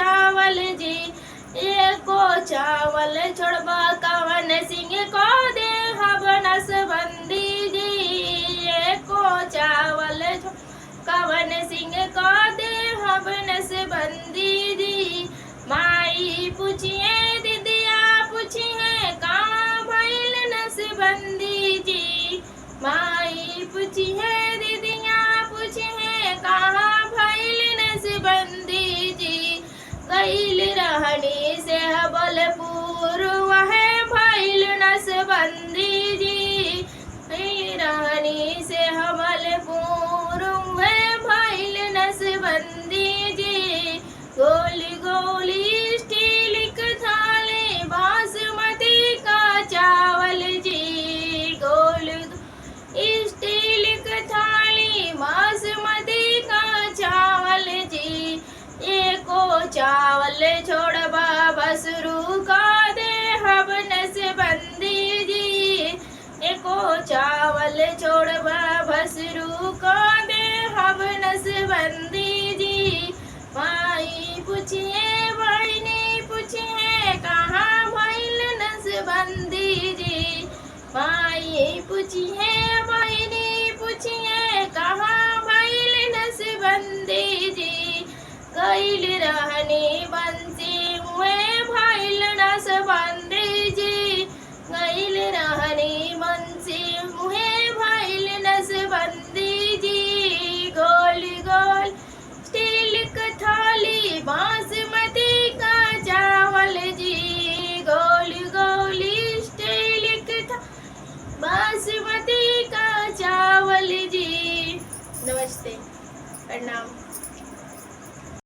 चावल जी। एको चावल छोड़बा कवन सिंह को दे हब नसबंदी जी। एको चावल कवन सिंह को दे हब नसबंदी जी। माई पूछिए दीदिया पूछिए कहाँ भइल नसबंदी जी। माई पूछिए दीदिया पूछिए कहाँ भइल नसबंदी जी। गइल रहनी से बलपुर वह भइल नसबंदी जी। गइल रहनी से बलपुर वह भइल नसबंदी जी। गोली गोली स्टील की थाली बासमती का चावल जी। गोली स्टील की थाली बासमती का चावल जी। एको चावल छोड़बा बसरू का दे हब नसबंदी जी। एको चावल छोड़बा बसरू का दे हब नसबंदी जी। माई पूछिए बहनी पूछिए कहाँ भइल नसबंदी जी। माई पूछिए बहनी पूछिए कहाँ भइल नसबंदी जी। गइल रहनी बंसी हुए भइल नसबंदी जी। गइल रहनी बंसी हुए भइल नसबंदी जी। गोल गोल स्टील की थाली बासमती का चावल जी। गोल गोल स्टील की थाली बासमती का चावल जी। नमस्ते, प्रणाम।